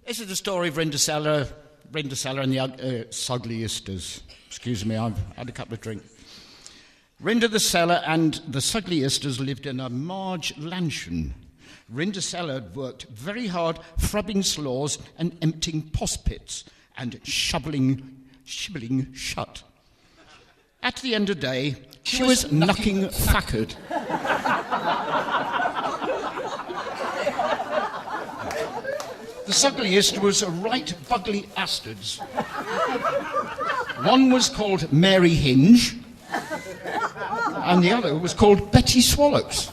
This is the story of Rindercella and the Sugly Isters. Excuse me, I've had a couple of drinks. Rindercella and the Sugly Isters lived in a Marge Lansion. Rindercella had worked very hard frubbing slaws and emptying poss pits and shibbling shut. At the end of the day, she was knucking fackard. The Sugliest was a right bugly astards. One was called Mary Hinge, and the other was called Betty Swallows.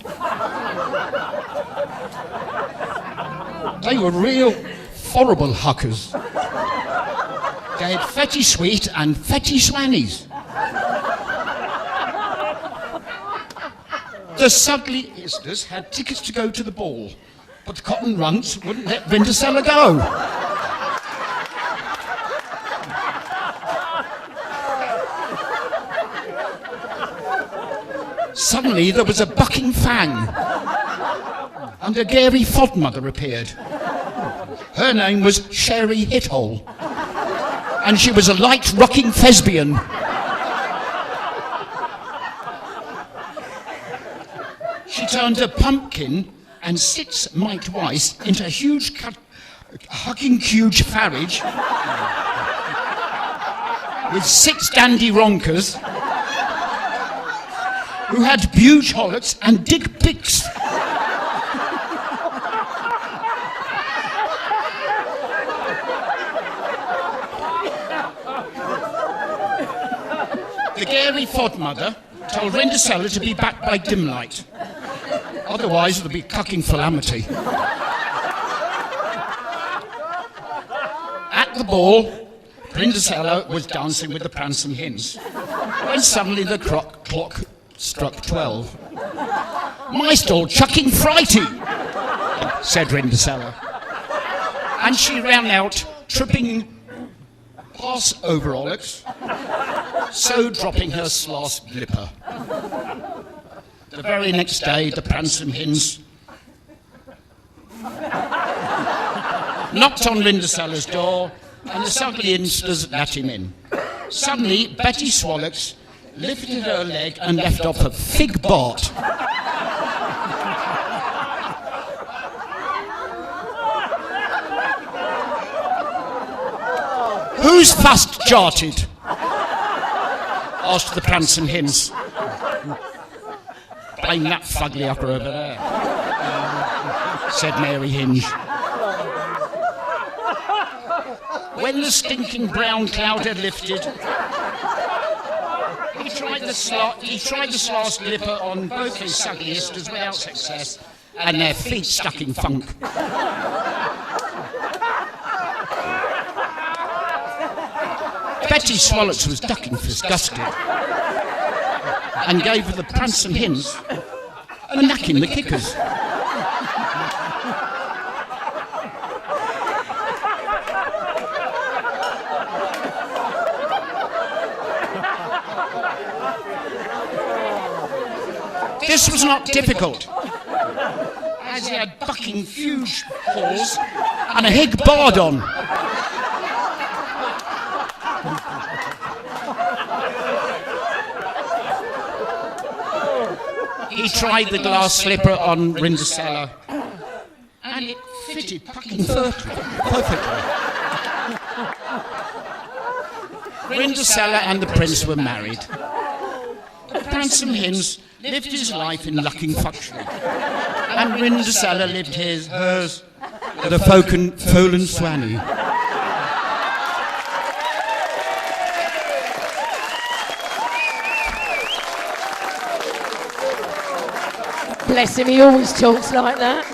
They were real horrible huckers. They had fetty sweet and fetty swannies. The Sugliesters had tickets to go to the ball, but the cotton runts wouldn't let Rindercella go. Suddenly there was a bucking fang, and a Gary Fodmother appeared. Her name was Sherry Hithole, and she was a light rocking thespian. She turned a pumpkin and 6 mite Weiss into a huge hugging huge farage with 6 dandy ronkers who had buge hollets and dick pics. The Gary Fodmother told Rindercella to be back by dim light. Otherwise, there'll be cucking calamity. At the ball, Rindercella was dancing with the prancing hens, when suddenly the clock struck 12. "My stall chucking frighty," said Rindercella. And she ran out, tripping pass overallets, so dropping her last blipper. The very next day, the prancing hens knocked on Rindercella's door, and the Sugliesters let him in. Suddenly, Betty Swallows lifted her leg and left off a fig bart. "Who's fast jarted?" asked the prancing hens. "Blame that fugly upper over there," said Mary Hinge. When the stinking brown cloud had lifted, he tried the slast slipper on both his Sugliesters without success, and their feet stuck in funk. Betty Swallows was ducking disgusted, and gave the prancing hens a knack in the kickers. This was not difficult, as he had bucking huge paws and a hig bard on. He tried the glass slipper on Rindercella, and it fitted fucking perfectly. Rindercella and the prince were married. The prancing hens lived his life in lucking fuckery, and Rindercella lived hers with a Folan Swanny. Bless him, he always talks like that.